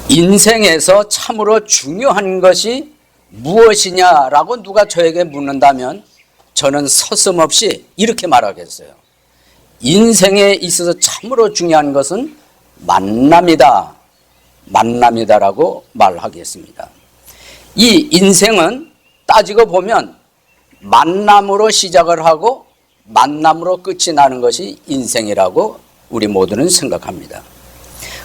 인생에서 참으로 중요한 것이 무엇이냐라고 누가 저에게 묻는다면 저는 서슴없이 이렇게 말하겠어요. 인생에 있어서 참으로 중요한 것은 만남이다. 만남이다라고 말하겠습니다. 이 인생은 따지고 보면 만남으로 시작을 하고 만남으로 끝이 나는 것이 인생이라고 우리 모두는 생각합니다.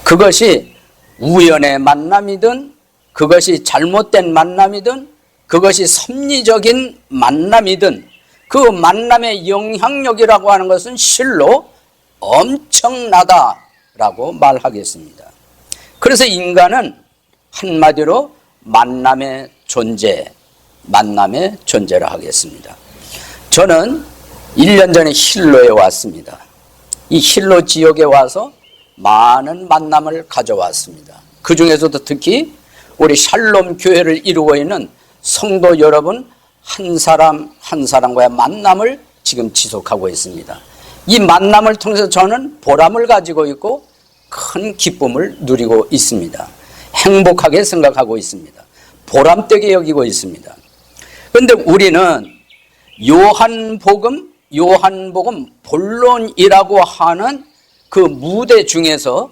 그것이 우연의 만남이든 그것이 잘못된 만남이든 그것이 섭리적인 만남이든 그 만남의 영향력이라고 하는 것은 실로 엄청나다라고 말하겠습니다. 그래서 인간은 한마디로 만남의 존재라 하겠습니다. 저는 1년 전에 힐로에 왔습니다. 이 힐로 지역에 와서 많은 만남을 가져왔습니다. 그 중에서도 특히 우리 샬롬 교회를 이루고 있는 성도 여러분 한 사람 한 사람과의 만남을 지금 지속하고 있습니다. 이 만남을 통해서 저는 보람을 가지고 있고 큰 기쁨을 누리고 있습니다. 행복하게 생각하고 있습니다. 보람되게 여기고 있습니다. 그런데 우리는 요한복음 본론이라고 하는 그 무대 중에서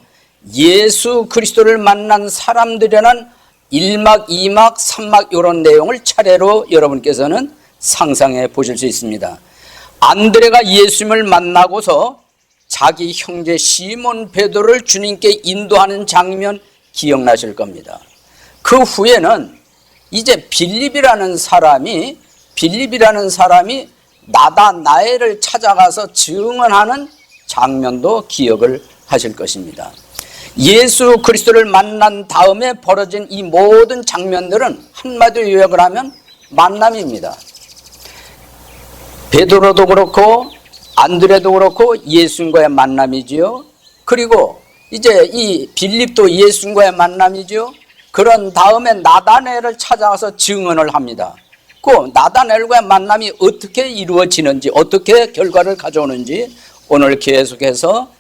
예수 그리스도를 만난 사람들이라는 1막, 2막, 3막 이런 내용을 차례로 여러분께서는 상상해 보실 수 있습니다. 안드레가 예수님을 만나고서 자기 형제 시몬 베드로를 주님께 인도하는 장면 기억나실 겁니다. 그 후에는 이제 빌립이라는 사람이 나다나엘을 찾아가서 증언하는 장면도 기억을 하실 것입니다. 예수 그리스도를 만난 다음에 벌어진 이 모든 장면들은 한마디로 요약을 하면 만남입니다. 베드로도 그렇고 안드레도 그렇고 예수님과의 만남이지요. 그리고 이제 이 빌립도 예수님과의 만남이죠. 그런 다음에 나다나엘을 찾아가서 증언을 합니다. 그 나다나엘과의 만남이 어떻게 이루어지는지, 어떻게 결과를 가져오는지 오늘 계속해서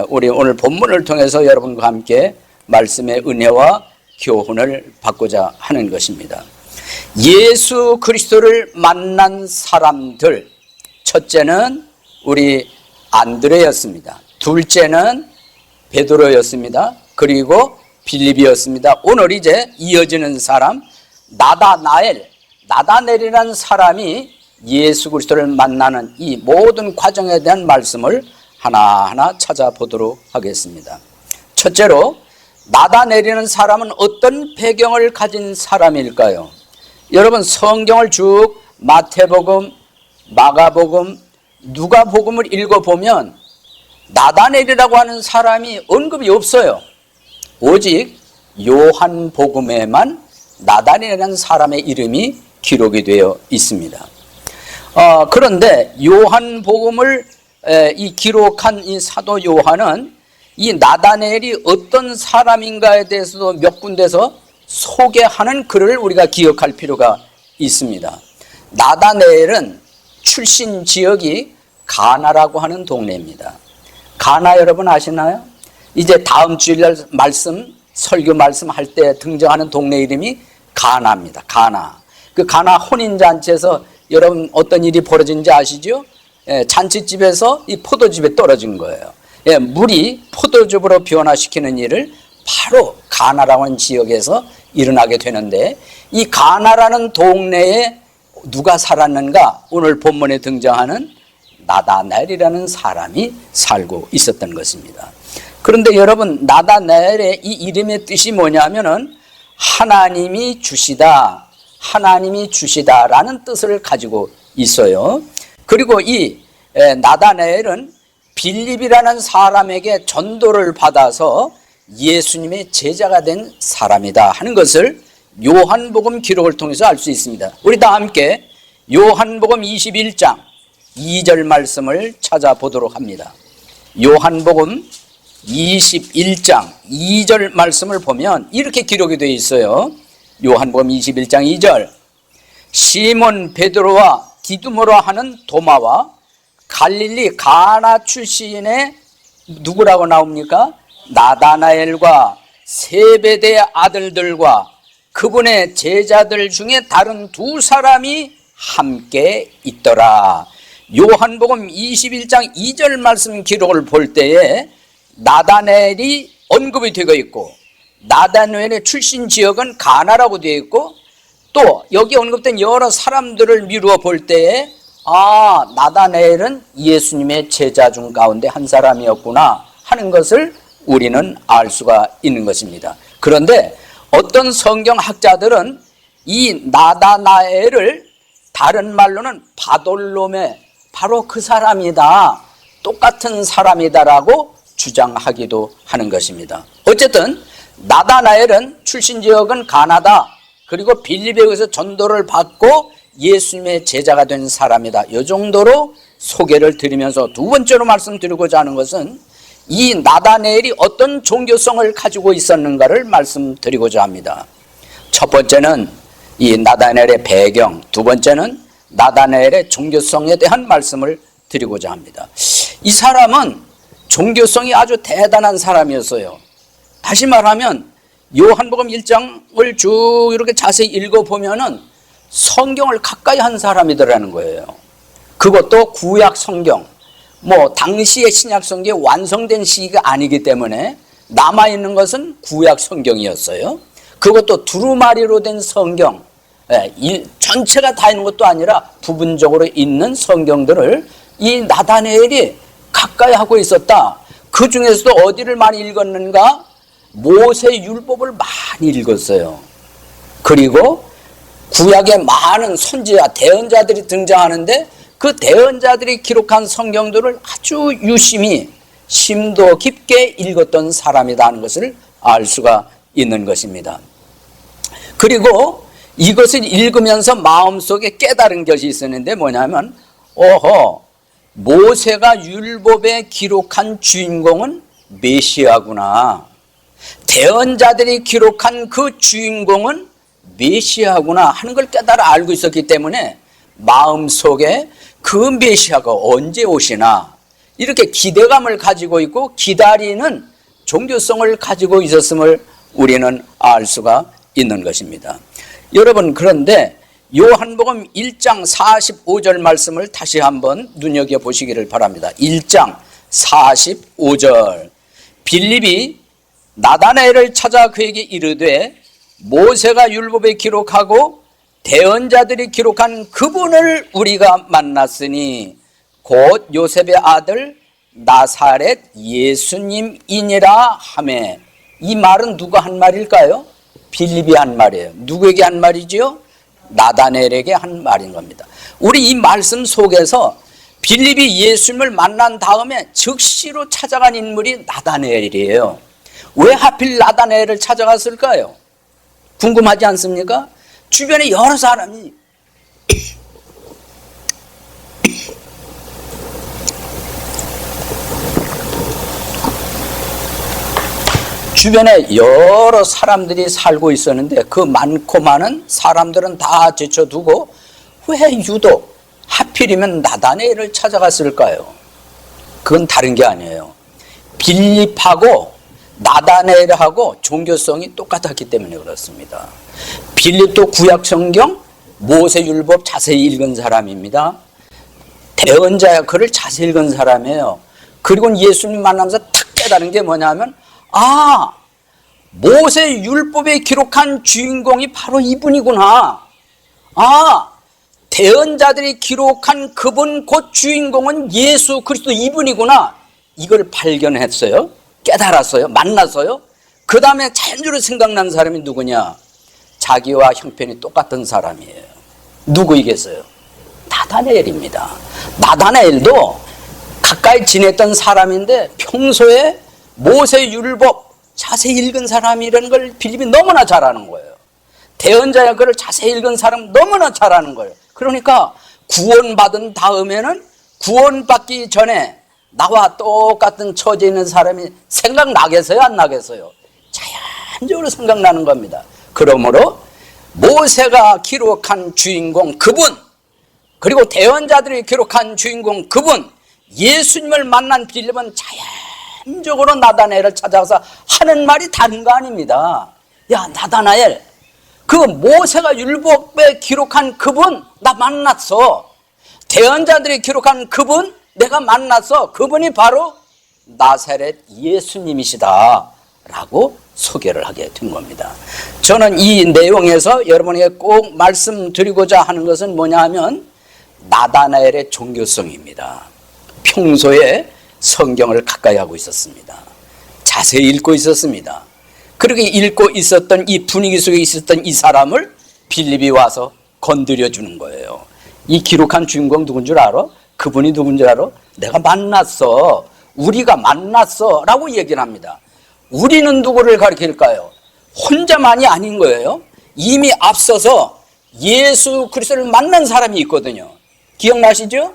우리 오늘 본문을 통해서 여러분과 함께 말씀의 은혜와 교훈을 받고자 하는 것입니다. 예수 그리스도를 만난 사람들, 첫째는 우리 안드레였습니다. 둘째는 베드로였습니다. 그리고 빌립이었습니다. 오늘 이제 이어지는 사람 나다나엘이라는 사람이 예수 그리스도를 만나는 이 모든 과정에 대한 말씀을 하나하나 찾아보도록 하겠습니다. 첫째로 나다나엘이라는 사람은 어떤 배경을 가진 사람일까요? 여러분 성경을 쭉 마태복음, 마가복음, 누가복음을 읽어보면 나다나엘이라고 하는 사람이 언급이 없어요. 오직 요한복음에만 나다나엘이라는 사람의 이름이 기록이 되어 있습니다. 그런데 요한복음을 기록한 이 사도 요한은 이 나다나엘이 어떤 사람인가에 대해서도 몇 군데서 소개하는 글을 우리가 기억할 필요가 있습니다. 나다나엘은 출신 지역이 가나라고 하는 동네입니다. 가나 여러분 아시나요? 이제 다음 주일 설교 말씀할 때 등장하는 동네 이름이 가나입니다. 가나. 그 가나 혼인잔치에서 여러분 어떤 일이 벌어진지 아시죠? 잔치집에서 이 포도즙에 떨어진 거예요. 물이 포도즙으로 변화시키는 일을 바로 가나라고 하는 지역에서 일어나게 되는데 이 가나라는 동네에 누가 살았는가? 오늘 본문에 등장하는 나다나엘이라는 사람이 살고 있었던 것입니다. 그런데 여러분 나다나엘의 이 이름의 뜻이 뭐냐면은 하나님이 주시다라는 뜻을 가지고 있어요. 그리고 이 나다나엘은 빌립이라는 사람에게 전도를 받아서 예수님의 제자가 된 사람이다 하는 것을 요한복음 기록을 통해서 알 수 있습니다. 우리 다 함께 요한복음 21장 2절 말씀을 찾아보도록 합니다. 요한복음 21장 2절 말씀을 보면 이렇게 기록이 되어 있어요. 요한복음 21장 2절 시몬 베드로와 디두모라 하는 도마와 갈릴리 가나 출신의 누구라고 나옵니까? 나다나엘과 세베대의 아들들과 그분의 제자들 중에 다른 두 사람이 함께 있더라. 요한복음 21장 2절 말씀 기록을 볼 때에 나다나엘이 언급이 되어 있고, 나다나엘의 출신 지역은 가나라고 되어 있고, 또 여기 언급된 여러 사람들을 미루어 볼 때에 나다나엘은 예수님의 제자 중 가운데 한 사람이었구나 하는 것을 우리는 알 수가 있는 것입니다. 그런데 어떤 성경학자들은 이 나다나엘을 다른 말로는 바돌롬의 바로 그 사람이다, 똑같은 사람이다라고 주장하기도 하는 것입니다. 어쨌든 나다나엘은 출신 지역은 가나다, 그리고 빌립에서 전도를 받고 예수님의 제자가 된 사람이다. 이 정도로 소개를 드리면서 두 번째로 말씀드리고자 하는 것은 이 나다나엘이 어떤 종교성을 가지고 있었는가를 말씀드리고자 합니다. 첫 번째는 이 나다나엘의 배경, 두 번째는 나다나엘의 종교성에 대한 말씀을 드리고자 합니다. 이 사람은 종교성이 아주 대단한 사람이었어요. 다시 말하면 요한복음 1장을 쭉 이렇게 자세히 읽어보면은 성경을 가까이 한 사람이더라는 거예요. 그것도 구약 성경, 당시의 신약 성경이 완성된 시기가 아니기 때문에 남아있는 것은 구약 성경이었어요. 그것도 두루마리로 된 성경, 전체가 다 있는 것도 아니라 부분적으로 있는 성경들을 이 나다나엘이 가까이 하고 있었다. 그 중에서도 어디를 많이 읽었는가? 모세 율법을 많이 읽었어요. 그리고 구약에 많은 선지자, 대언자들이 등장하는데 그 대언자들이 기록한 성경들을 아주 유심히 심도 깊게 읽었던 사람이다 하는 것을 알 수가 있는 것입니다. 그리고 이것을 읽으면서 마음속에 깨달은 것이 있었는데 뭐냐면, 모세가 율법에 기록한 주인공은 메시아구나, 대언자들이 기록한 그 주인공은 메시아구나 하는 걸 깨달아 알고 있었기 때문에 마음속에 그 메시아가 언제 오시나 이렇게 기대감을 가지고 있고 기다리는 종교성을 가지고 있었음을 우리는 알 수가 있는 것입니다. 여러분, 그런데 요한복음 1장 45절 말씀을 다시 한번 눈여겨보시기를 바랍니다. 1장 45절. 빌립이 나다나엘을 찾아 그에게 이르되 모세가 율법에 기록하고 대언자들이 기록한 그분을 우리가 만났으니 곧 요셉의 아들 나사렛 예수님이니라 하매. 이 말은 누가 한 말일까요? 빌립이 한 말이에요. 누구에게 한 말이지요? 나다나엘에게 한 말인 겁니다. 우리 이 말씀 속에서 빌립이 예수님을 만난 다음에 즉시로 찾아간 인물이 나다나엘이에요. 왜 하필 나다나엘을 찾아갔을까요? 궁금하지 않습니까? 주변에 여러 사람이 주변에 여러 사람들이 살고 있었는데 그 많고 많은 사람들은 다 제쳐두고 왜 유독 하필이면 나다나엘을 찾아갔을까요? 그건 다른 게 아니에요. 빌립하고 나다나엘하고 종교성이 똑같았기 때문에 그렇습니다. 빌립도 구약성경 모세율법 자세히 읽은 사람입니다. 대언자야 그를 자세히 읽은 사람이에요. 그리고 예수님 만나면서 탁 깨달은 게 뭐냐면 모세율법에 기록한 주인공이 바로 이분이구나. 대언자들이 기록한 그분 곧 주인공은 예수 그리스도 이분이구나. 이걸 발견했어요. 깨달았어요. 만났어요. 그 다음에 자연적으로 생각난 사람이 누구냐? 자기와 형편이 똑같은 사람이에요. 누구이겠어요? 나다나엘입니다. 나다나엘도 가까이 지냈던 사람인데 평소에 모세율법 자세히 읽은 사람이라는 걸 빌립이 너무나 잘 아는 거예요. 대언자야 그를 자세히 읽은 사람 너무나 잘 아는 거예요. 그러니까 구원받은 다음에는 구원받기 전에 나와 똑같은 처지에 있는 사람이 생각나겠어요? 안 나겠어요? 자연적으로 생각나는 겁니다. 그러므로 모세가 기록한 주인공 그분, 그리고 대언자들이 기록한 주인공 그분, 예수님을 만난 빌립은 개인적으로 나다나엘을 찾아가서 하는 말이 다른 거 아닙니다. 야, 나다나엘, 그 모세가 율법에 기록한 그분 나 만났어. 대언자들이 기록한 그분 내가 만났어. 그분이 바로 나사렛 예수님이시다 라고 소개를 하게 된 겁니다. 저는 이 내용에서 여러분에게 꼭 말씀드리고자 하는 것은 뭐냐 하면 나다나엘의 종교성입니다. 평소에 성경을 가까이 하고 있었습니다. 자세히 읽고 있었습니다. 그렇게 읽고 있었던 이 분위기 속에 있었던 이 사람을 빌립이 와서 건드려 주는 거예요. 이 기록한 주인공 누군 줄 알아? 그분이 누군 줄 알아? 내가 만났어. 우리가 만났어 라고 얘기를 합니다. 우리는 누구를 가리킬까요? 혼자만이 아닌 거예요. 이미 앞서서 예수 그리스도를 만난 사람이 있거든요. 기억나시죠?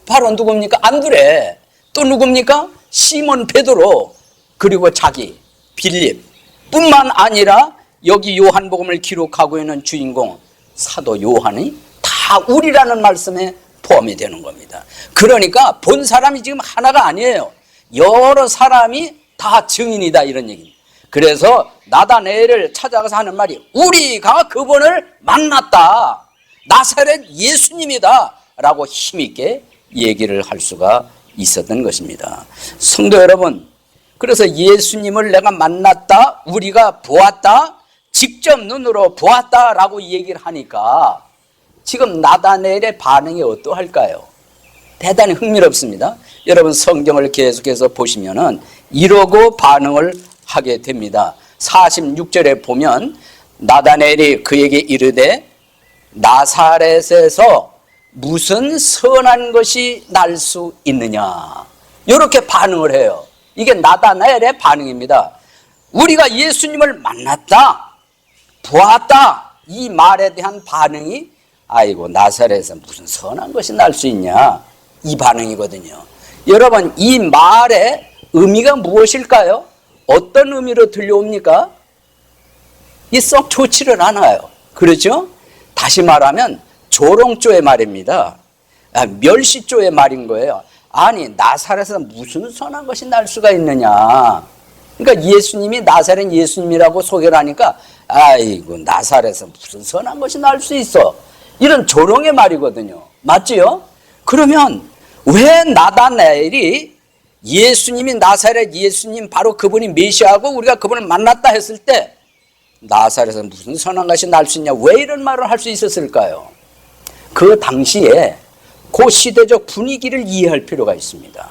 바로 누굽니까? 안드레. 또 누굽니까? 시몬 베드로. 그리고 자기 빌립 뿐만 아니라 여기 요한복음을 기록하고 있는 주인공 사도 요한이 다 우리라는 말씀에 포함이 되는 겁니다. 그러니까 본 사람이 지금 하나가 아니에요. 여러 사람이 다 증인이다 이런 얘기입니다. 그래서 나다나엘을 찾아가서 하는 말이 우리가 그분을 만났다. 나사렛 예수님이다 라고 힘있게 얘기를 할 수가 있었던 것입니다. 성도 여러분, 그래서 예수님을 내가 만났다, 우리가 보았다, 직접 눈으로 보았다 라고 얘기를 하니까 지금 나다나엘의 반응이 어떠할까요? 대단히 흥미롭습니다. 여러분 성경을 계속해서 보시면은 이러고 반응을 하게 됩니다. 46절에 보면 나다나엘이 그에게 이르되 나사렛에서 무슨 선한 것이 날 수 있느냐 이렇게 반응을 해요. 이게 나다나엘의 반응입니다. 우리가 예수님을 만났다, 보았다 이 말에 대한 반응이 아이고 나사렛에서 무슨 선한 것이 날 수 있냐 이 반응이거든요. 여러분 이 말의 의미가 무엇일까요? 어떤 의미로 들려옵니까? 이 썩 좋지를 않아요. 그렇죠? 다시 말하면 조롱조의 말입니다. 멸시조의 말인 거예요. 아니 나사렛에서 무슨 선한 것이 날 수가 있느냐. 그러니까 예수님이 나사렛 예수님이라고 소개를 하니까 아이고 나사렛에서 무슨 선한 것이 날 수 있어. 이런 조롱의 말이거든요. 맞지요? 그러면 왜 나다나엘이 예수님이 나사렛 예수님 바로 그분이 메시아고 우리가 그분을 만났다 했을 때 나사렛에서 무슨 선한 것이 날 수 있냐 왜 이런 말을 할 수 있었을까요? 그 당시에 그 시대적 분위기를 이해할 필요가 있습니다.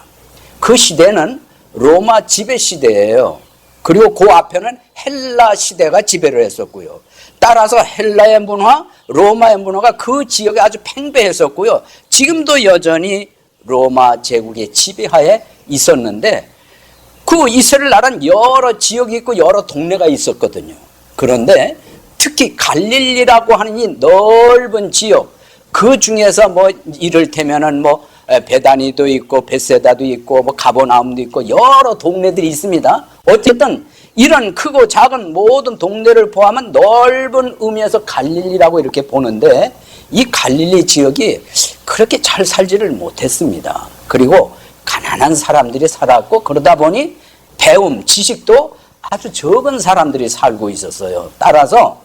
그 시대는 로마 지배 시대예요. 그리고 그 앞에는 헬라 시대가 지배를 했었고요. 따라서 헬라의 문화, 로마의 문화가 그 지역에 아주 팽배했었고요. 지금도 여전히 로마 제국의 지배하에 있었는데 그 이스라엘 나라는 여러 지역이 있고 여러 동네가 있었거든요. 그런데 특히 갈릴리라고 하는 이 넓은 지역 그 중에서 뭐 이를테면은 뭐 베다니도 있고 벳세다도 있고 뭐 가버나움도 있고 여러 동네들이 있습니다. 어쨌든 이런 크고 작은 모든 동네를 포함한 넓은 의미에서 갈릴리라고 이렇게 보는데 이 갈릴리 지역이 그렇게 잘 살지를 못했습니다. 그리고 가난한 사람들이 살았고 그러다 보니 배움, 지식도 아주 적은 사람들이 살고 있었어요. 따라서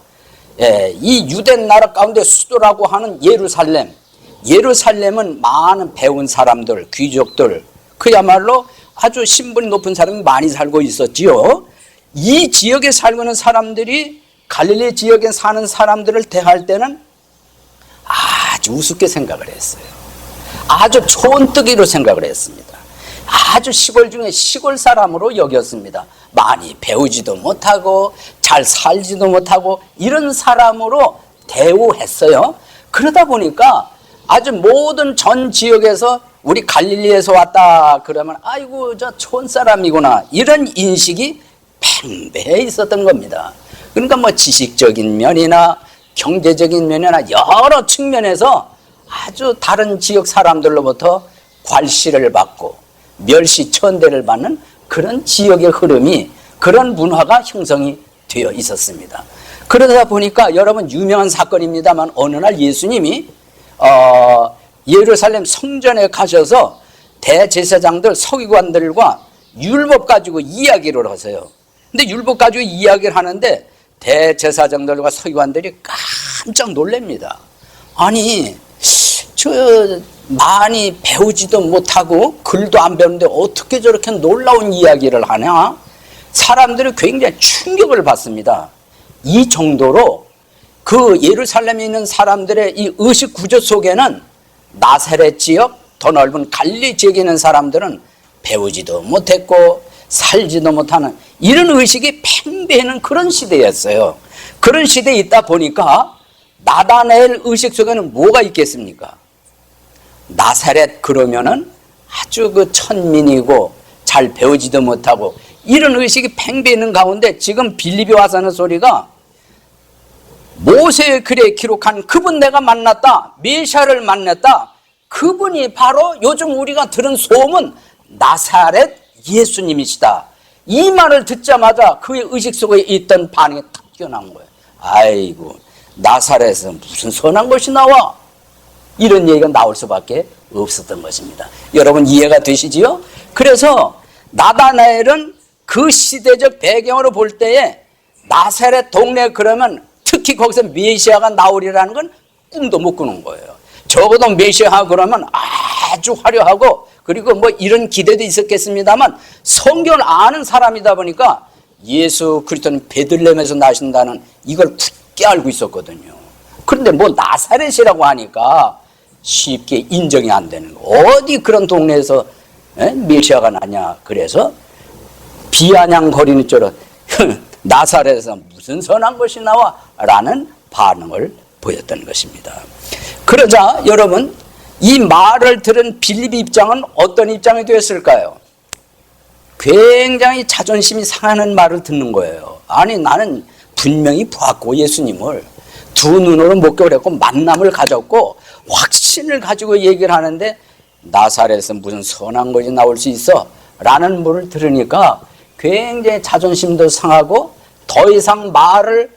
이 유대 나라 가운데 수도라고 하는 예루살렘은 많은 배운 사람들, 귀족들, 그야말로 아주 신분이 높은 사람이 많이 살고 있었지요. 이 지역에 살고 있는 사람들이 갈릴리 지역에 사는 사람들을 대할 때는 아주 우습게 생각을 했어요. 아주 촌뜨기로 생각을 했습니다. 아주 시골 중에 시골 사람으로 여겼습니다. 많이 배우지도 못하고 잘 살지도 못하고 이런 사람으로 대우했어요. 그러다 보니까 아주 모든 전 지역에서 우리 갈릴리에서 왔다 그러면 아이고 저 촌사람이구나 이런 인식이 팽배해 있었던 겁니다. 그러니까 뭐 지식적인 면이나 경제적인 면이나 여러 측면에서 아주 다른 지역 사람들로부터 괄시를 받고 멸시 천대를 받는 그런 지역의 흐름이 그런 문화가 형성이 되어 있었습니다. 그러다 보니까 여러분 유명한 사건입니다만 어느 날 예수님이 예루살렘 성전에 가셔서 대제사장들 서기관들과 율법 가지고 이야기를 하세요. 근데 율법 가지고 이야기를 하는데 대제사장들과 서기관들이 깜짝 놀랍니다. 아니, 저 많이 배우지도 못하고 글도 안 배우는데 어떻게 저렇게 놀라운 이야기를 하냐? 사람들이 굉장히 충격을 받습니다. 이 정도로 그 예루살렘에 있는 사람들의 이 의식 구조 속에는 나사렛 지역, 더 넓은 갈릴리 지역에 있는 사람들은 배우지도 못했고 살지도 못하는 이런 의식이 팽배하는 그런 시대였어요. 그런 시대에 있다 보니까 나다나엘 의식 속에는 뭐가 있겠습니까? 나사렛 그러면은 아주 그 천민이고 잘 배우지도 못하고 이런 의식이 팽배하는 가운데 지금 빌립이 와서 하는 소리가 모세의 글에 기록한 그분 내가 만났다, 메시아를 만났다, 그분이 바로 요즘 우리가 들은 소문 나사렛 예수님이시다. 이 말을 듣자마자 그의 의식 속에 있던 반응이 탁 튀어나온 거예요. 아이고, 나사렛에서 무슨 선한 것이 나와? 이런 얘기가 나올 수밖에 없었던 것입니다. 여러분 이해가 되시지요? 그래서 나다나엘은 그 시대적 배경으로 볼 때에 나사렛 동네 그러면 특히 거기서 메시아가 나오리라는 건 꿈도 못 꾸는 거예요. 적어도 메시아 그러면 아주 화려하고 그리고 뭐 이런 기대도 있었겠습니다만 성경을 아는 사람이다 보니까 예수 그리스도는 베들레헴에서 나신다는 이걸 굳게 알고 있었거든요. 그런데 뭐 나사렛이라고 하니까 쉽게 인정이 안 되는 거. 어디 그런 동네에서 메시아가 나냐. 그래서 비아냥거리는 쪽으로 나사렛에서 무슨 선한 것이 나와? 라는 반응을 보였던 것입니다. 그러자 여러분 이 말을 들은 빌립의 입장은 어떤 입장이 되었을까요? 굉장히 자존심이 상하는 말을 듣는 거예요. 아니 나는 분명히 보았고 예수님을 두 눈으로 목격을 했고 만남을 가졌고 확신을 가지고 얘기를 하는데 나사렛에서 무슨 선한 것이 나올 수 있어? 라는 말을 들으니까 굉장히 자존심도 상하고 더 이상 말을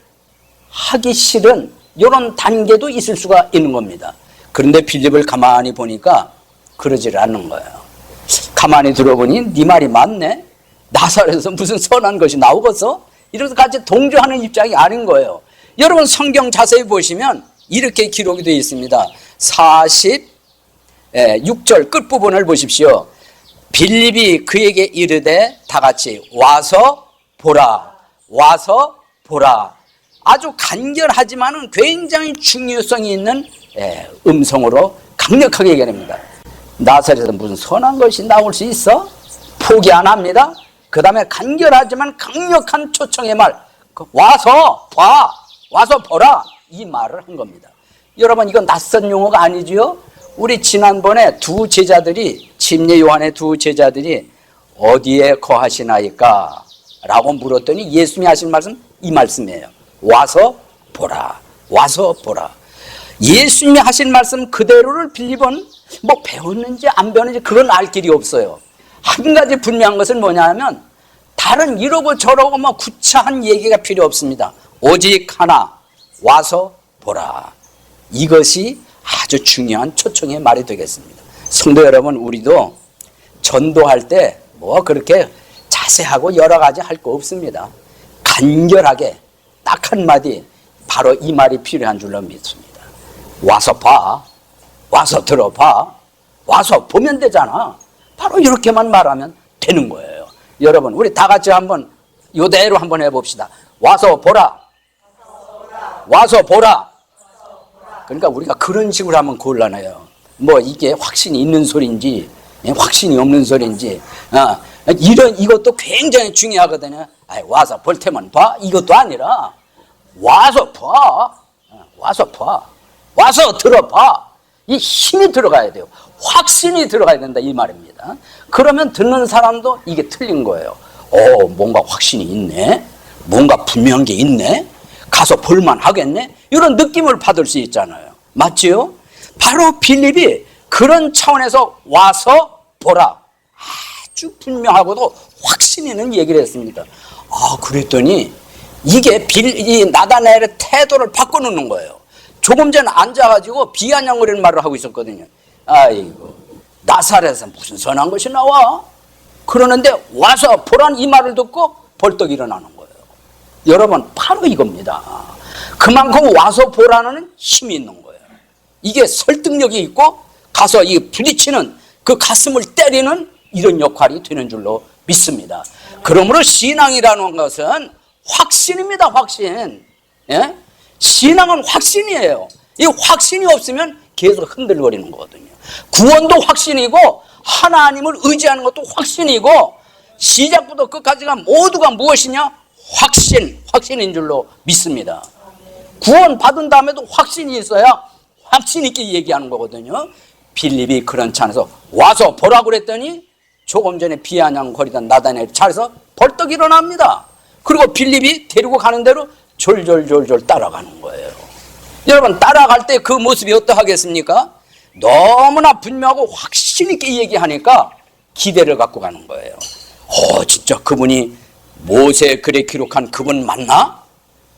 하기 싫은 이런 단계도 있을 수가 있는 겁니다. 그런데 빌립을 가만히 보니까 그러질 않는 거예요. 가만히 들어보니 네 말이 맞네. 나사렛에서 무슨 선한 것이 나오겠어? 이러면서 같이 동조하는 입장이 아닌 거예요. 여러분 성경 자세히 보시면 이렇게 기록이 되어 있습니다. 46절 끝부분을 보십시오. 빌립이 그에게 이르되 다 같이 와서 보라. 와서 보라. 아주 간결하지만은 굉장히 중요성이 있는 음성으로 강력하게 얘기합니다. 나사렛에서 무슨 선한 것이 나올 수 있어? 포기 안 합니다. 그 다음에 간결하지만 강력한 초청의 말 와서 봐, 와서 보라 이 말을 한 겁니다. 여러분 이건 낯선 용어가 아니지요? 우리 지난번에 두 제자들이 침례 요한의 두 제자들이 어디에 거하시나이까? 라고 물었더니 예수님이 하신 말씀 이 말씀이에요. 와서 보라. 와서 보라. 예수님이 하신 말씀 그대로를 빌립은 뭐 배웠는지 안 배웠는지 그건 알 길이 없어요. 한 가지 분명한 것은 뭐냐면 다른 이러고 저러고 뭐 구차한 얘기가 필요 없습니다. 오직 하나 와서 보라. 이것이 아주 중요한 초청의 말이 되겠습니다. 성도 여러분 우리도 전도할 때 뭐 그렇게 자세하고 여러 가지 할 거 없습니다. 간결하게 딱 한마디 바로 이 말이 필요한 줄로 믿습니다. 와서 봐. 와서 들어봐. 와서 보면 되잖아. 바로 이렇게만 말하면 되는 거예요. 여러분 우리 다 같이 한번 이대로 한번 해봅시다. 와서 보라. 와서 보라. 그러니까 우리가 그런 식으로 하면 곤란해요. 뭐 이게 확신이 있는 소리인지 확신이 없는 소리인지 이것도 굉장히 중요하거든요. 와서 볼 테면 봐. 이것도 아니라 와서 봐. 와서 봐. 와서 들어봐. 이 힘이 들어가야 돼요. 확신이 들어가야 된다 이 말입니다. 그러면 듣는 사람도 이게 틀린 거예요. 뭔가 확신이 있네. 뭔가 분명한 게 있네. 가서 볼만 하겠네. 이런 느낌을 받을 수 있잖아요. 맞지요? 바로 빌립이 그런 차원에서 와서 보라. 아주 분명하고도 확신 있는 얘기를 했습니다. 그랬더니 이게 이 나다나엘의 태도를 바꿔놓는 거예요. 조금 전에 앉아가지고 비아냥거리는 말을 하고 있었거든요. 아이고 나사렛에서 무슨 선한 것이 나와? 그러는데 와서 보라는 이 말을 듣고 벌떡 일어나는 거예요. 여러분, 바로 이겁니다. 그만큼 와서 보라는 힘이 있는 거예요. 이게 설득력이 있고 가서 이 부딪히는 그 가슴을 때리는 이런 역할이 되는 줄로 믿습니다. 그러므로 신앙이라는 것은 확신입니다. 확신. 예? 신앙은 확신이에요. 이 확신이 없으면 계속 흔들거리는 거거든요. 구원도 확신이고 하나님을 의지하는 것도 확신이고 시작부터 끝까지가 모두가 무엇이냐? 확신인 줄로 믿습니다. 구원 받은 다음에도 확신이 있어야 확신 있게 얘기하는 거거든요. 빌립이 그런 차에서 와서 보라고 그랬더니 조금 전에 비아냥거리던 나다나엘 차에서 벌떡 일어납니다. 그리고 빌립이 데리고 가는 대로 졸졸졸졸 따라가는 거예요. 여러분, 따라갈 때 그 모습이 어떠하겠습니까? 너무나 분명하고 확신 있게 얘기하니까 기대를 갖고 가는 거예요. 진짜 그분이 모세 글에 기록한 그분 맞나?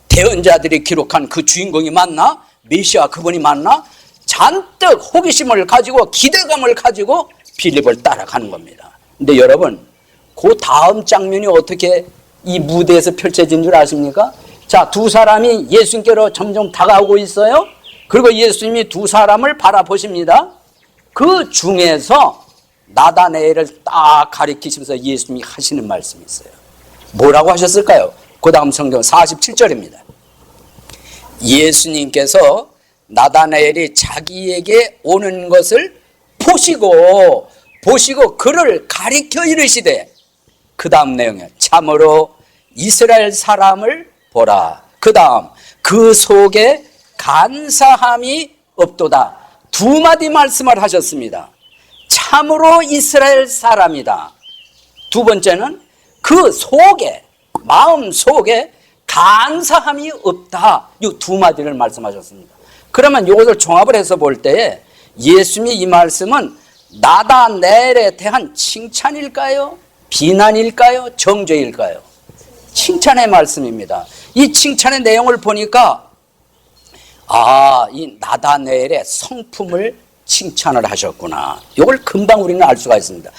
대언자들이 기록한 그 주인공이 맞나? 메시아 그분이 맞나? 잔뜩 호기심을 가지고 기대감을 가지고 빌립을 따라가는 겁니다. 근데 여러분, 그 다음 장면이 어떻게 이 무대에서 펼쳐진 줄 아십니까? 자, 두 사람이 예수님께로 점점 다가오고 있어요. 그리고 예수님이 두 사람을 바라보십니다. 그 중에서 나다나엘을 딱 가리키시면서 예수님이 하시는 말씀이 있어요. 뭐라고 하셨을까요? 그 다음 성경 47절입니다. 예수님께서 나다나엘이 자기에게 오는 것을 보시고 그를 가리켜 이르시되, 그 다음 내용에 참으로 이스라엘 사람을 보라. 그 다음 그 속에 간사함이 없도다. 두 마디 말씀을 하셨습니다. 참으로 이스라엘 사람이다. 두 번째는 그 속에, 마음 속에 간사함이 없다. 이 두 마디를 말씀하셨습니다. 그러면 이것을 종합을 해서 볼 때에 예수님이 이 말씀은 나다나엘에 대한 칭찬일까요? 비난일까요? 정죄일까요? 칭찬의 말씀입니다. 이 칭찬의 내용을 보니까 이 나다나엘의 성품을 칭찬을 하셨구나. 이걸 금방 우리는 알 수가 있습니다.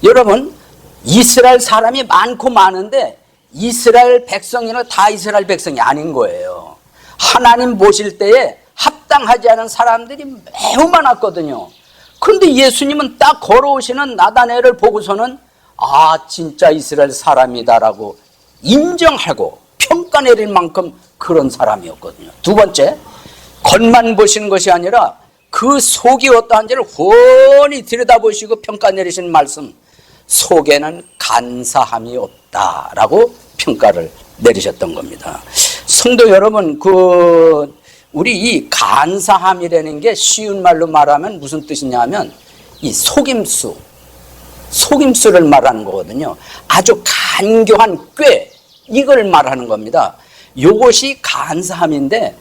여러분, 이스라엘 사람이 많고 많은데 이스라엘 백성이나 다 이스라엘 백성이 아닌 거예요. 하나님 보실 때에 합당하지 않은 사람들이 매우 많았거든요. 그런데 예수님은 딱 걸어오시는 나다나엘을 보고서는 진짜 이스라엘 사람이다라고 인정하고 평가 내릴 만큼 그런 사람이었거든요. 두 번째, 겉만 보시는 것이 아니라 그 속이 어떠한지를 훤히 들여다보시고 평가 내리시는 말씀, 속에는 간사함이 없다라고 평가를 내리셨던 겁니다. 성도 여러분, 우리 이 간사함이라는 게 쉬운 말로 말하면 무슨 뜻이냐면 이 속임수를 말하는 거거든요. 아주 간교한 꾀, 이걸 말하는 겁니다. 이것이 간사함인데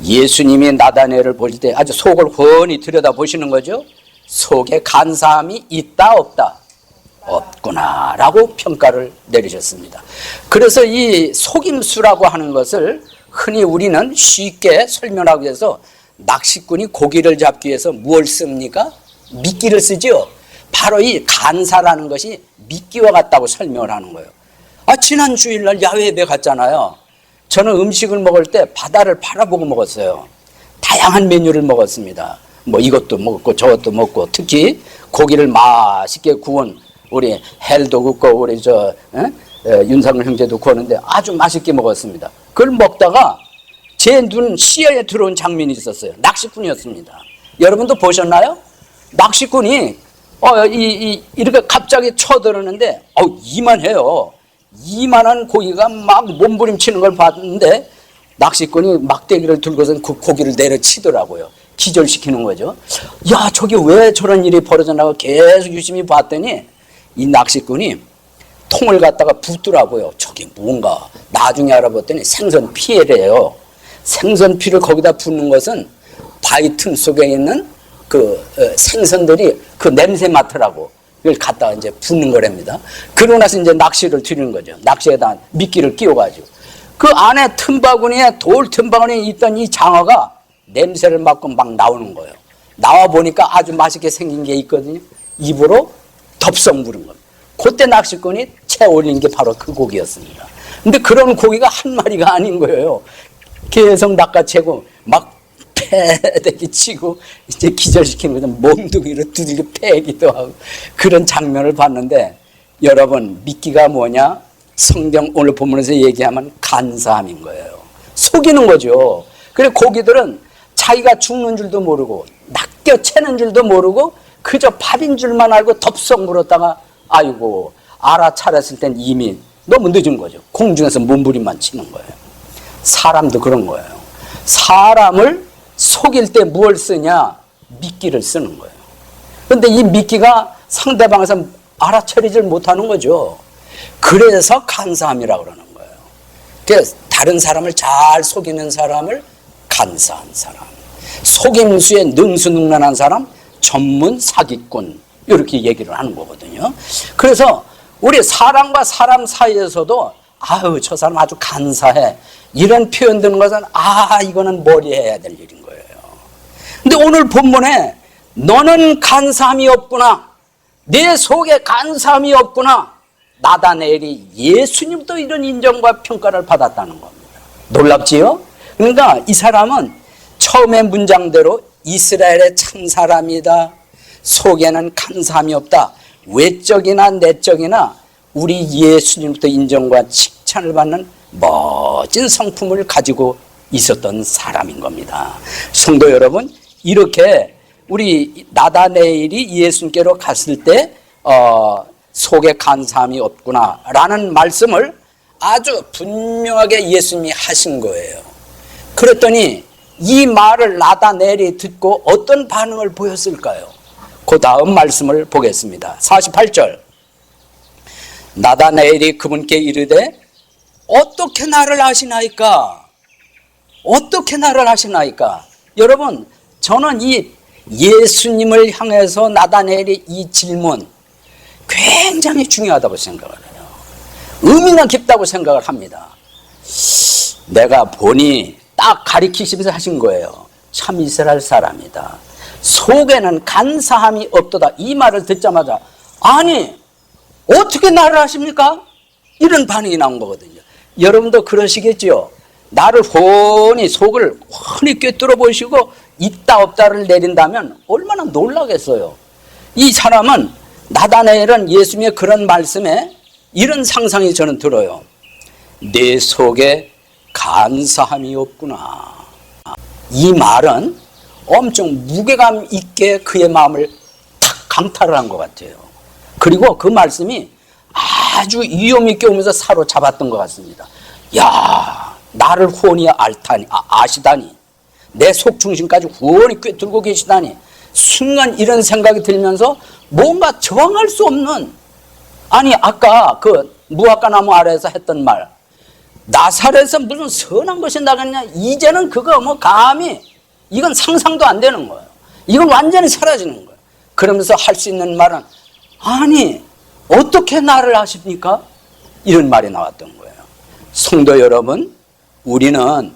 예수님이 나다나엘을 보실 때 아주 속을 훤히 들여다보시는 거죠. 속에 간사함이 있다 없다? 없구나 라고 평가를 내리셨습니다. 그래서 이 속임수라고 하는 것을 흔히 우리는 쉽게 설명하기 위해서 낚시꾼이 고기를 잡기 위해서 뭘 씁니까? 미끼를 쓰죠. 바로 이 간사라는 것이 미끼와 같다고 설명을 하는 거예요. 지난 주일날 야외에 갔잖아요. 저는 음식을 먹을 때 바다를 바라보고 먹었어요. 다양한 메뉴를 먹었습니다. 뭐 이것도 먹고 저것도 먹고, 특히 고기를 맛있게 구운 우리 헬도 굽고 우리 윤상을 형제도 구웠는데 아주 맛있게 먹었습니다. 그걸 먹다가 제 눈 시야에 들어온 장면이 있었어요. 낚시꾼이었습니다. 여러분도 보셨나요? 낚시꾼이 이렇게 갑자기 쳐들었는데 이만해요. 이만한 고기가 막 몸부림치는 걸 봤는데 낚시꾼이 막대기를 들고서 그 고기를 내려치더라고요. 기절시키는 거죠. 야, 저게 왜 저런 일이 벌어졌나고 계속 유심히 봤더니 이 낚시꾼이 통을 갖다가 붓더라고요. 저게 뭔가. 나중에 알아봤더니 생선 피해래요. 생선 피를 거기다 붓는 것은 바위 틈 속에 있는 그 생선들이 그 냄새 맡으라고 그걸 갖다가 이제 붓는 거랍니다. 그러고 나서 이제 낚시를 들이는 거죠. 낚시에다 미끼를 끼워가지고 그 안에 틈바구니에, 돌 틈바구니에 있던 이 장어가 냄새를 맡고 막 나오는 거예요. 나와 보니까 아주 맛있게 생긴 게 있거든요. 입으로 덥석 물은 겁니다. 그때 낚시꾼이 채 올린 게 바로 그 고기였습니다. 근데 그런 고기가 한 마리가 아닌 거예요. 계속 낚아채고 막 패대기 치고 이제 기절시키는 거죠. 몽둥이로 두들겨 패기도 하고 그런 장면을 봤는데, 여러분 미끼가 뭐냐? 성경 오늘 본문에서 얘기하면 간사함인 거예요. 속이는 거죠. 그래 고기들은 자기가 죽는 줄도 모르고 낚여채는 줄도 모르고 그저 밥인 줄만 알고 덥석 물었다가 아이고 알아차렸을 땐 이미 너무 늦은 거죠. 공중에서 몸부림만 치는 거예요. 사람도 그런 거예요. 사람을 속일 때 무엇을 쓰냐? 미끼를 쓰는 거예요. 그런데 이 미끼가 상대방에서 알아차리질 못하는 거죠. 그래서 간사함이라고 그러는 거예요. 그래서 다른 사람을 잘 속이는 사람을 간사한 사람, 속임수에 능수능란한 사람, 전문 사기꾼, 이렇게 얘기를 하는 거거든요. 그래서 우리 사람과 사람 사이에서도 아유 저 사람 아주 간사해, 이런 표현 드는 것은 이거는 머리해야 될 일인 거예요. 근데 오늘 본문에 너는 간사함이 없구나, 내 속에 간사함이 없구나, 나다나엘이 예수님도 이런 인정과 평가를 받았다는 겁니다. 놀랍지요? 그러니까 이 사람은 처음의 문장대로 이스라엘의 참 사람이다, 속에는 간사함이 없다, 외적이나 내적이나 우리 예수님부터 인정과 칭찬을 받는 멋진 성품을 가지고 있었던 사람인 겁니다. 성도 여러분, 이렇게 우리 나다나엘이 예수님께로 갔을 때 속에 간사함이 없구나 라는 말씀을 아주 분명하게 예수님이 하신 거예요. 그랬더니 이 말을 나다나엘이 듣고 어떤 반응을 보였을까요? 그 다음 말씀을 보겠습니다. 48절. 나다나엘이 그분께 이르되 어떻게 나를 아시나이까? 어떻게 나를 아시나이까? 여러분, 저는 이 예수님을 향해서 나다나엘이 이 질문 굉장히 중요하다고 생각을 해요. 의미가 깊다고 생각을 합니다. 내가 보니 딱 가리키시면서 하신 거예요. 참 이스라엘 사람이다, 속에는 간사함이 없도다. 이 말을 듣자마자 아니 어떻게 나를 아십니까? 이런 반응이 나온 거거든요. 여러분도 그러시겠죠? 나를 속을 훤히 꿰뚫어 보시고 있다 없다를 내린다면 얼마나 놀라겠어요. 이 사람은, 나다나엘은 예수님의 그런 말씀에 이런 상상이 저는 들어요. 내 속에 간사함이 없구나. 이 말은 엄청 무게감 있게 그의 마음을 탁 강탈을 한 것 같아요. 그리고 그 말씀이 아주 위험 있게 오면서 사로잡았던 것 같습니다. 야, 나를 훤히 아시다니, 내 속 중심까지 훤히 꿰뚫고 계시다니, 순간 이런 생각이 들면서 뭔가 저항할 수 없는, 아니 아까 그 무화과 나무 아래에서 했던 말, 나사렛에서 무슨 선한 것이 나겠냐, 이제는 그거 뭐 감히 이건 상상도 안 되는 거예요. 이건 완전히 사라지는 거예요. 그러면서 할 수 있는 말은 아니 어떻게 나를 아십니까? 이런 말이 나왔던 거예요. 성도 여러분, 우리는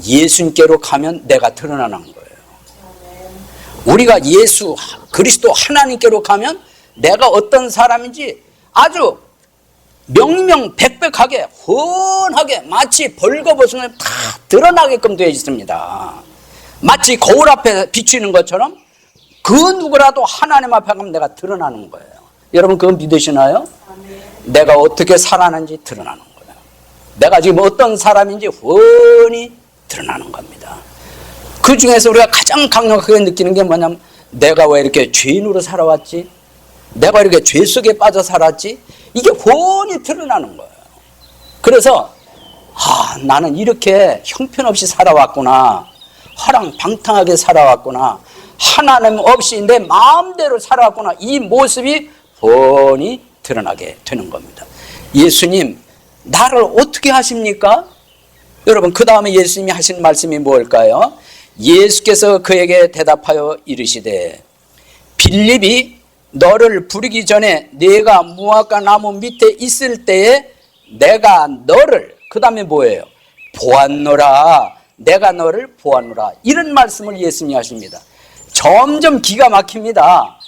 예수님께로 가면 내가 드러나는 거예요. 우리가 예수 그리스도 하나님께로 가면 내가 어떤 사람인지 아주 명명백백하게 훤하게 마치 벌거벗으면 다 드러나게끔 되어 있습니다. 마치 거울 앞에 비추는 것처럼 그 누구라도 하나님 앞에 가면 내가 드러나는 거예요. 여러분 그건 믿으시나요? 내가 어떻게 살아는지 드러나는 거예요. 내가 지금 어떤 사람인지 훤히 드러나는 겁니다. 그 중에서 우리가 가장 강력하게 느끼는 게 뭐냐면, 내가 왜 이렇게 죄인으로 살아왔지? 내가 이렇게 죄 속에 빠져 살았지? 이게 훤히 드러나는 거예요. 그래서 나는 이렇게 형편없이 살아왔구나, 허랑방탕하게 살아왔구나, 하나님 없이 내 마음대로 살아왔구나, 이 모습이 훤히 드러나게 되는 겁니다. 예수님 나를 어떻게 하십니까? 여러분 그 다음에 예수님이 하신 말씀이 뭘까요? 예수께서 그에게 대답하여 이르시되 빌립이 너를 부르기 전에 네가 무화과 나무 밑에 있을 때에 내가 너를, 그 다음에 뭐예요? 보았노라, 내가 너를 보았노라, 이런 말씀을 예수님이 하십니다. 점점 기가 막힙니다.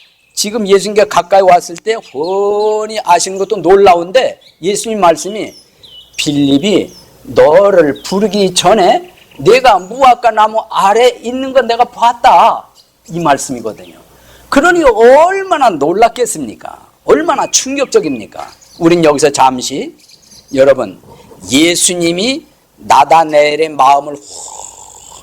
지금 예수님께 가까이 왔을 때 훤히 아시는 것도 놀라운데 예수님 말씀이 빌립이 너를 부르기 전에 내가 무화과 나무 아래 있는 건 내가 봤다, 이 말씀이거든요. 그러니 얼마나 놀랐겠습니까? 얼마나 충격적입니까? 우린 여기서 잠시 여러분, 예수님이 나다나엘의 마음을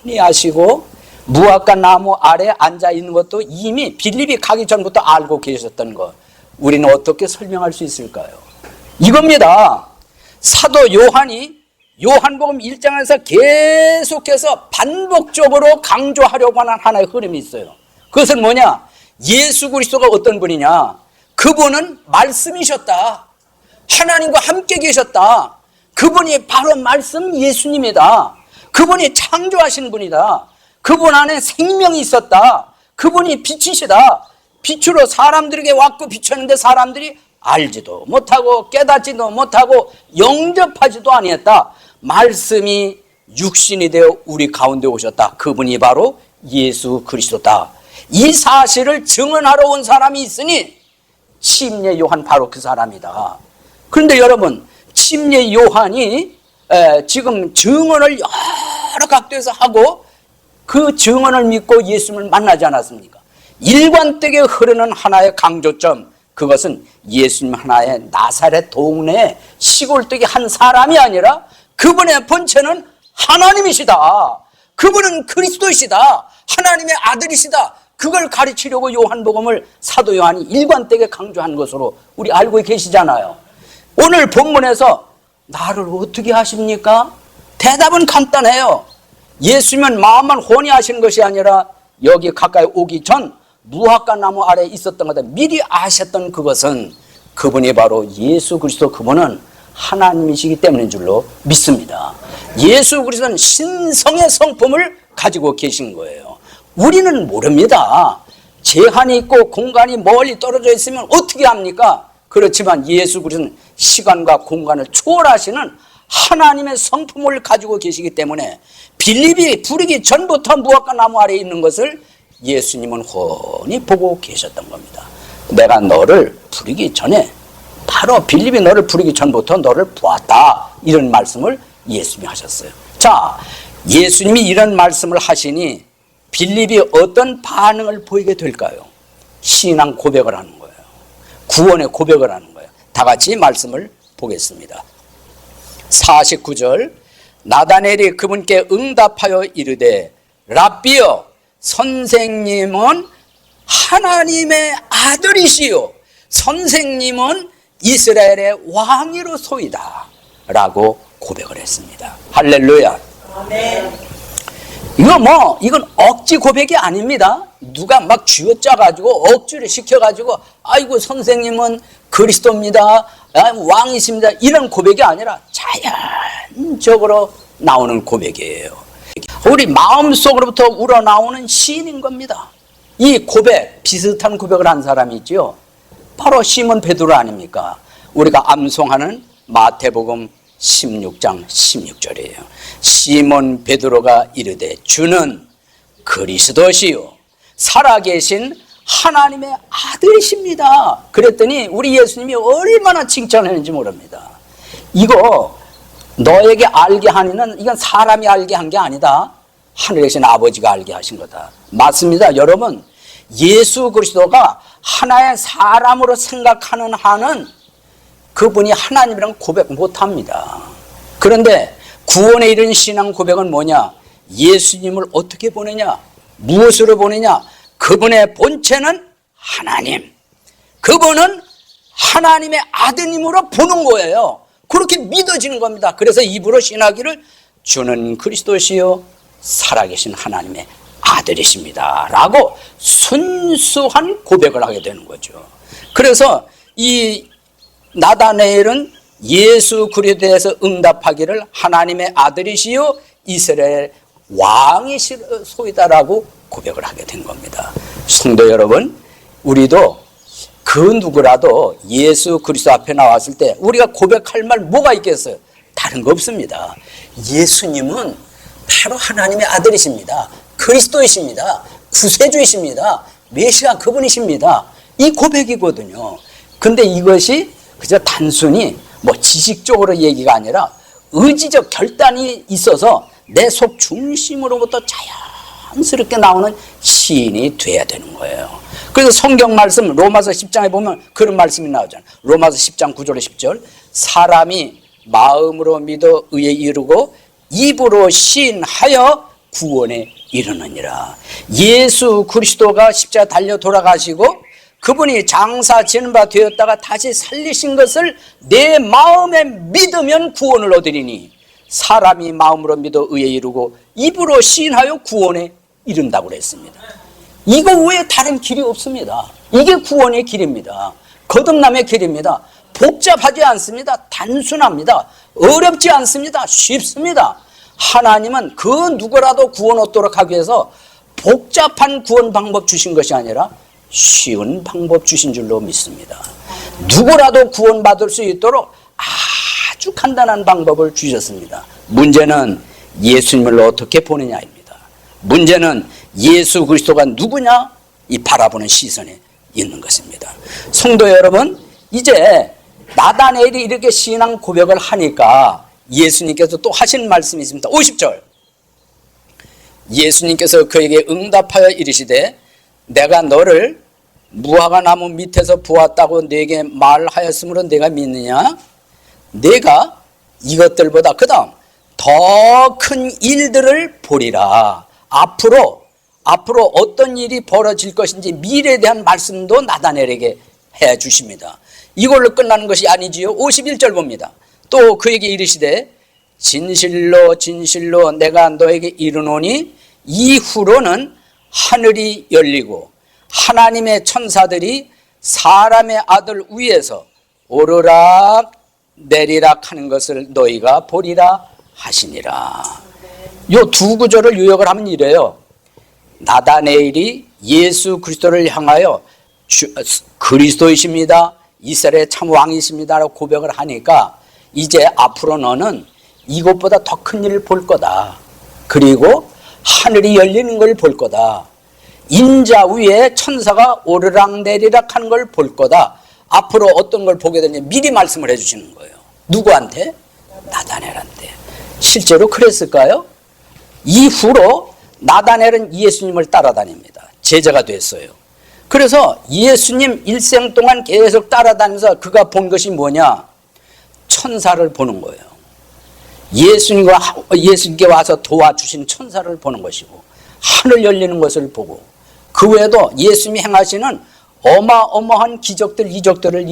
훤히 아시고 무화과 나무 아래 앉아 있는 것도 이미 빌립이 가기 전부터 알고 계셨던 것, 우리는 어떻게 설명할 수 있을까요? 이겁니다. 사도 요한이 요한복음 1장에서 계속해서 반복적으로 강조하려고 하는 하나의 흐름이 있어요. 그것은 뭐냐? 예수 그리스도가 어떤 분이냐? 그분은 말씀이셨다. 하나님과 함께 계셨다. 그분이 바로 말씀 예수님이다. 그분이 창조하신 분이다. 그분 안에 생명이 있었다. 그분이 빛이시다. 빛으로 사람들에게 왔고 비쳤는데 사람들이 알지도 못하고 깨닫지도 못하고 영접하지도 아니했다. 말씀이 육신이 되어 우리 가운데 오셨다. 그분이 바로 예수 그리스도다. 이 사실을 증언하러 온 사람이 있으니 침례 요한 바로 그 사람이다. 그런데 여러분, 침례 요한이 지금 증언을 여러 각도에서 하고 그 증언을 믿고 예수님을 만나지 않았습니까? 일관되게 흐르는 하나의 강조점, 그것은 예수님 하나의 나사렛 동네 시골뜨기 한 사람이 아니라 그분의 본체는 하나님이시다. 그분은 그리스도이시다. 하나님의 아들이시다. 그걸 가르치려고 요한복음을 사도 요한이 일관되게 강조한 것으로 우리 알고 계시잖아요. 오늘 본문에서 나를 어떻게 하십니까? 대답은 간단해요. 예수님은 마음만 훤히 아시는 것이 아니라 여기 가까이 오기 전 무화과 나무 아래에 있었던 것을 미리 아셨던 그것은 그분이 바로 예수 그리스도, 그분은 하나님이시기 때문인 줄로 믿습니다. 예수 그리스도는 신성의 성품을 가지고 계신 거예요. 우리는 모릅니다. 제한이 있고 공간이 멀리 떨어져 있으면 어떻게 합니까? 그렇지만 예수 그리스도는 시간과 공간을 초월하시는 하나님의 성품을 가지고 계시기 때문에 빌립이 부르기 전부터 무화과 나무 아래에 있는 것을 예수님은 훤히 보고 계셨던 겁니다. 내가 너를 부르기 전에, 바로 빌립이 너를 부르기 전부터 너를 보았다, 이런 말씀을 예수님이 하셨어요. 자, 예수님이 이런 말씀을 하시니 빌립이 어떤 반응을 보이게 될까요? 신앙 고백을 하는 거예요. 구원의 고백을 하는 거예요. 다 같이 말씀을 보겠습니다. 49절, 나다나엘이 그분께 응답하여 이르되 랍비여, 선생님은 하나님의 아들이시요 선생님은 이스라엘의 왕이로소이다 라고 고백을 했습니다. 할렐루야. 아멘. 이건 억지 고백이 아닙니다. 누가 막 쥐어짜가지고 억지를 시켜가지고 아이고 선생님은 그리스도입니다, 왕이십니다, 이런 고백이 아니라 자연적으로 나오는 고백이에요. 우리 마음속으로부터 우러나오는 시인인 겁니다. 이 고백, 비슷한 고백을 한 사람이 있죠. 바로 시몬 베드로 아닙니까? 우리가 암송하는 마태복음 16장 16절이에요. 시몬 베드로가 이르되 주는 그리스도시요 살아계신 하나님의 아들이십니다. 그랬더니 우리 예수님이 얼마나 칭찬했는지 모릅니다. 이거 너에게 알게 하니는 이건 사람이 알게 한 게 아니다. 하늘에 계신 아버지가 알게 하신 거다. 맞습니다. 여러분, 예수 그리스도가 하나의 사람으로 생각하는 한은 그분이 하나님이랑 고백 못합니다. 그런데 구원에 이른 신앙 고백은 뭐냐? 예수님을 어떻게 보느냐? 무엇으로 보느냐? 그분의 본체는 하나님, 그분은 하나님의 아드님으로 보는 거예요. 그렇게 믿어지는 겁니다. 그래서 입으로 신하기를 주는 그리스도시요 살아계신 하나님의 아들이십니다 라고 순수한 고백을 하게 되는 거죠. 그래서 이 나다나엘은 예수 그리스도에 대해서 응답하기를 하나님의 아들이시요 이스라엘 왕이시소이다라고 고백을 하게 된 겁니다. 성도 여러분, 우리도 그 누구라도 예수 그리스도 앞에 나왔을 때 우리가 고백할 말 뭐가 있겠어요? 다른 거 없습니다. 예수님은 바로 하나님의 아들이십니다. 그리스도이십니다. 구세주이십니다. 메시아 그분이십니다. 이 고백이거든요. 근데 이것이 그저 단순히 뭐 지식적으로 얘기가 아니라 의지적 결단이 있어서 내 속 중심으로부터 자연스럽게 나오는 시인이 돼야 되는 거예요. 그래서 성경 말씀 로마서 10장에 보면 그런 말씀이 나오잖아요. 로마서 10장 9절에 10절 사람이 마음으로 믿어 의에 이르고 입으로 시인하여 구원에 이르느니라. 예수 그리스도가 십자가 달려 돌아가시고 그분이 장사 지는 바 되었다가 다시 살리신 것을 내 마음에 믿으면 구원을 얻으리니 사람이 마음으로 믿어 의에 이르고 입으로 시인하여 구원에 이른다고 그랬습니다. 이거 외에 다른 길이 없습니다. 이게 구원의 길입니다. 거듭남의 길입니다. 복잡하지 않습니다. 단순합니다. 어렵지 않습니다. 쉽습니다. 하나님은 그 누구라도 구원 얻도록 하기 위해서 복잡한 구원 방법 주신 것이 아니라 쉬운 방법 주신 줄로 믿습니다. 누구라도 구원받을 수 있도록 아주 간단한 방법을 주셨습니다. 문제는 예수님을 어떻게 보느냐입니다. 문제는 예수 그리스도가 누구냐? 이 바라보는 시선에 있는 것입니다. 성도 여러분, 이제 나다나엘이 이렇게 신앙 고백을 하니까 예수님께서 또 하신 말씀이 있습니다. 50절. 예수님께서 그에게 응답하여 이르시되 내가 너를 무화과 나무 밑에서 보았다고 내게 말하였으므로 내가 믿느냐? 내가 이것들보다 그 다음 더 큰 일들을 보리라. 앞으로 어떤 일이 벌어질 것인지 미래에 대한 말씀도 나다나엘에게 해 주십니다. 이걸로 끝나는 것이 아니지요. 51절 봅니다. 또 그에게 이르시되 진실로 진실로 내가 너에게 이르노니 이후로는 하늘이 열리고 하나님의 천사들이 사람의 아들 위에서 오르락 내리락 하는 것을 너희가 보리라 하시니라. 요 두 구절을 요약을 하면 이래요. 나다나엘이 예수 그리스도를 향하여 그리스도이십니다. 이스라엘의 참 왕이십니다. 라고 고백을 하니까 이제 앞으로 너는 이것보다 더 큰 일을 볼 거다. 그리고 하늘이 열리는 걸 볼 거다. 인자 위에 천사가 오르락 내리락 하는 걸 볼 거다. 앞으로 어떤 걸 보게 되냐 미리 말씀을 해주시는 거예요. 누구한테? 나다나엘한테. 실제로 그랬을까요? 이후로 나다나엘은 예수님을 따라다닙니다. 제자가 됐어요. 그래서 예수님 일생 동안 계속 따라다니면서 그가 본 것이 뭐냐? 천사를 보는 거예요. 예수님께 와서 도와주신 천사를 보는 것이고 하늘 열리는 것을 보고 그 외에도 예수님이 행하시는 어마어마한 기적들, 이적들을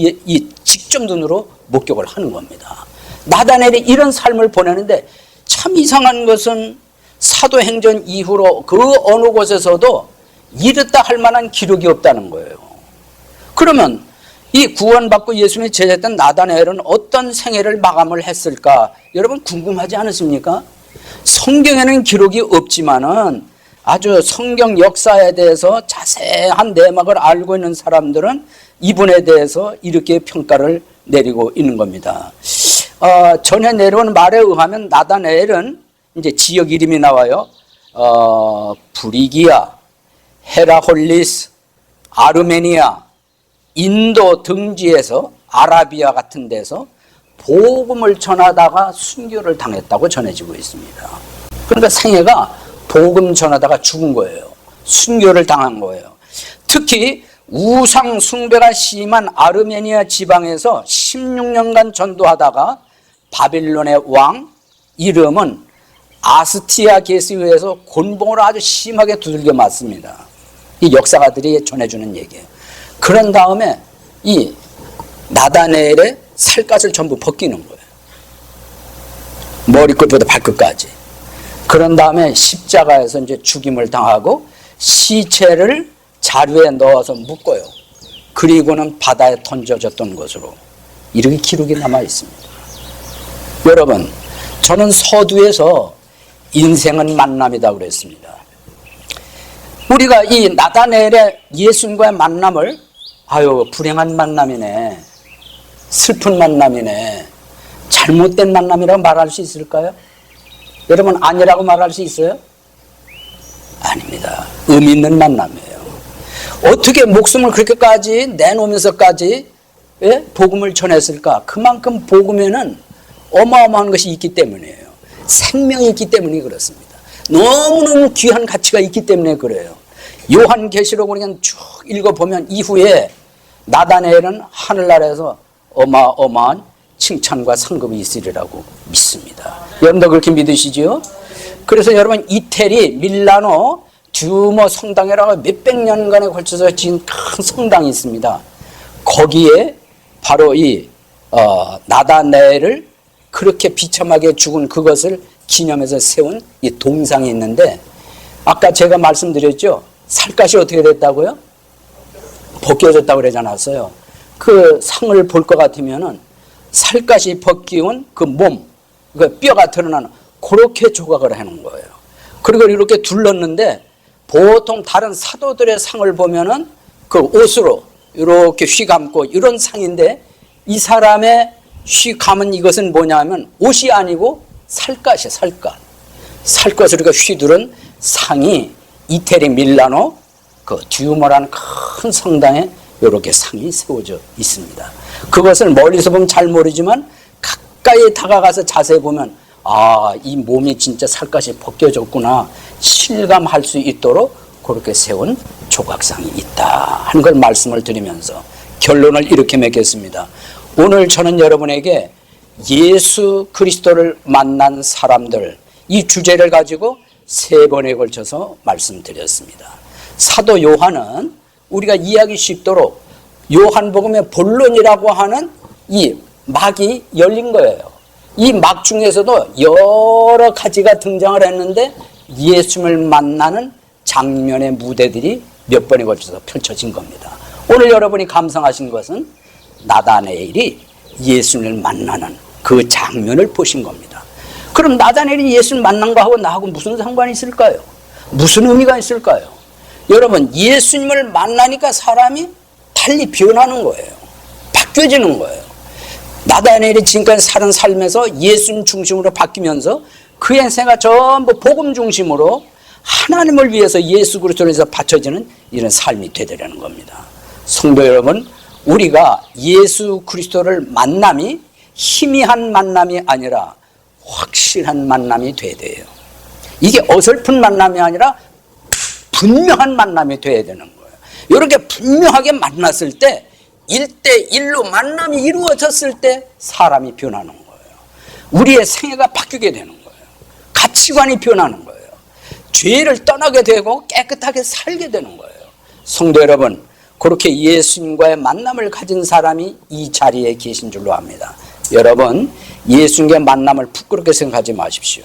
직접 눈으로 목격을 하는 겁니다. 나다나엘이 이런 삶을 보내는데 참 이상한 것은 사도행전 이후로 그 어느 곳에서도 이랬다 할 만한 기록이 없다는 거예요. 그러면 이 구원받고 예수님의 제자였던 나다나엘은 어떤 생애를 마감을 했을까? 여러분 궁금하지 않으십니까? 성경에는 기록이 없지만은 아주 성경 역사에 대해서 자세한 내막을 알고 있는 사람들은 이분에 대해서 이렇게 평가를 내리고 있는 겁니다. 전에 내려온 말에 의하면 나다나엘은 이제 지역 이름이 나와요. 브리기아, 헤라홀리스, 아르메니아, 인도 등지에서 아라비아 같은 데서 복음을 전하다가 순교를 당했다고 전해지고 있습니다. 그러니까 생애가 복음 전하다가 죽은 거예요. 순교를 당한 거예요. 특히 우상 숭배가 심한 아르메니아 지방에서 16년간 전도하다가 바빌론의 왕 이름은 아스티아게스에 의해서 곤봉을 아주 심하게 두들겨 맞습니다. 이 역사가들이 전해주는 얘기예요. 그런 다음에 이 나다나엘의 살갗을 전부 벗기는 거예요. 머리끝부터 발끝까지. 그런 다음에 십자가에서 이제 죽임을 당하고 시체를 자루에 넣어서 묶어요. 그리고는 바다에 던져졌던 것으로 이렇게 기록이 남아 있습니다. 여러분, 저는 서두에서 인생은 만남이다 그랬습니다. 우리가 이 나다나엘의 예수님과의 만남을 불행한 만남이네, 슬픈 만남이네, 잘못된 만남이라고 말할 수 있을까요? 여러분 아니라고 말할 수 있어요? 아닙니다. 의미 있는 만남이에요. 어떻게 목숨을 그렇게까지 내놓으면서까지 복음을 전했을까? 그만큼 복음에는 어마어마한 것이 있기 때문이에요. 생명이 있기 때문에 그렇습니다. 너무너무 귀한 가치가 있기 때문에 그래요. 요한계시록을 그냥 쭉 읽어보면 이후에 나다나엘은 하늘나라에서 어마어마한 칭찬과 상급이 있으리라고 믿습니다. 여러분도 그렇게 믿으시죠? 그래서 여러분 이태리 밀라노 듀오모 성당이라고 몇백 년간에 걸쳐서 지은 큰 성당이 있습니다. 거기에 바로 이 나다나엘을 그렇게 비참하게 죽은 그것을 기념해서 세운 이 동상이 있는데, 아까 제가 말씀드렸죠. 살갗이 어떻게 됐다고요? 벗겨졌다고 그러지 않았어요. 그 상을 볼 것 같으면은 살갗이 벗기운 그 몸, 그 뼈가 드러나는 그렇게 조각을 해놓은 거예요. 그리고 이렇게 둘렀는데, 보통 다른 사도들의 상을 보면은 그 옷으로 이렇게 휘감고 이런 상인데, 이 사람의 휘감은 이것은 뭐냐면 옷이 아니고 살갗이에요. 살갗을 이렇게 휘두른 상이 이태리 밀라노 그 듀오모라는 큰 성당에 이렇게 상이 세워져 있습니다. 그것을 멀리서 보면 잘 모르지만 가까이 다가가서 자세히 보면 이 몸이 진짜 살갗이 벗겨졌구나 실감할 수 있도록 그렇게 세운 조각상이 있다 하는 걸 말씀을 드리면서 결론을 이렇게 맺겠습니다. 오늘 저는 여러분에게 예수 그리스도를 만난 사람들, 이 주제를 가지고 3번에 걸쳐서 말씀드렸습니다. 사도 요한은 우리가 이해하기 쉽도록 요한복음의 본론이라고 하는 이 막이 열린 거예요. 이 막 중에서도 여러 가지가 등장을 했는데 예수님을 만나는 장면의 무대들이 몇 번에 걸쳐서 펼쳐진 겁니다. 오늘 여러분이 감상하신 것은 나다나엘이 예수님을 만나는 그 장면을 보신 겁니다. 그럼 나다나엘이 예수를 만난 거하고 나하고 무슨 상관이 있을까요? 무슨 의미가 있을까요? 여러분, 예수님을 만나니까 사람이 달리 변하는 거예요. 바뀌어지는 거예요. 나다나엘이 지금까지 사는 삶에서 예수님 중심으로 바뀌면서 그의 생활 전부 복음 중심으로 하나님을 위해서 예수 그리스도를 위해서 바쳐지는 이런 삶이 되더라는 겁니다. 성도 여러분, 우리가 예수 그리스도를 만남이 희미한 만남이 아니라 확실한 만남이 돼야 돼요. 이게 어설픈 만남이 아니라 분명한 만남이 돼야 되는 거예요. 이렇게 분명하게 만났을 때 1대1로 만남이 이루어졌을 때 사람이 변하는 거예요. 우리의 생애가 바뀌게 되는 거예요. 가치관이 변하는 거예요. 죄를 떠나게 되고 깨끗하게 살게 되는 거예요. 성도 여러분, 그렇게 예수님과의 만남을 가진 사람이 이 자리에 계신 줄로 압니다. 여러분, 예수님과의 만남을 부끄럽게 생각하지 마십시오.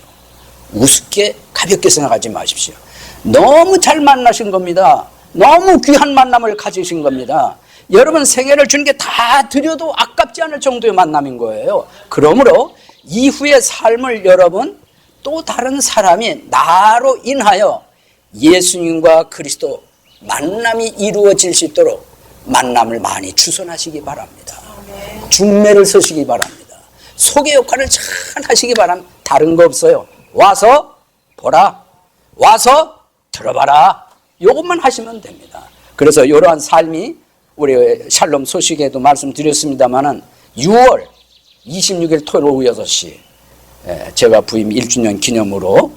우습게 가볍게 생각하지 마십시오. 너무 잘 만나신 겁니다. 너무 귀한 만남을 가지신 겁니다. 여러분 생애를 주는 게 다 드려도 아깝지 않을 정도의 만남인 거예요. 그러므로 이후의 삶을 여러분 또 다른 사람이 나로 인하여 예수님과 그리스도 만남이 이루어질 수 있도록 만남을 많이 추선하시기 바랍니다. 중매를 서시기 바랍니다. 소개 역할을 잘 하시기 바랍니다. 다른 거 없어요. 와서 보라, 와서 들어봐라, 이것만 하시면 됩니다. 그래서 이러한 삶이 우리 샬롬 소식에도 말씀드렸습니다마는 6월 26일 토요일 오후 6시 제가 부임 1주년 기념으로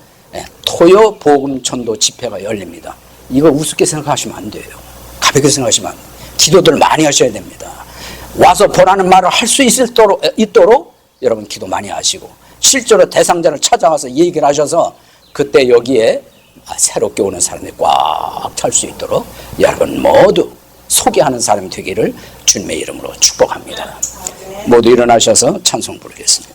토요 복음 전도 집회가 열립니다. 이거 우습게 생각하시면 안 돼요. 가볍게 생각하시면 안 돼요. 기도들 많이 하셔야 됩니다. 와서 보라는 말을 할 수 있도록 여러분 기도 많이 하시고 실제로 대상자를 찾아가서 얘기를 하셔서 그때 여기에 새롭게 오는 사람이 꽉 찰 수 있도록 여러분 모두 소개하는 사람이 되기를 주님의 이름으로 축복합니다. 모두 일어나셔서 찬송 부르겠습니다.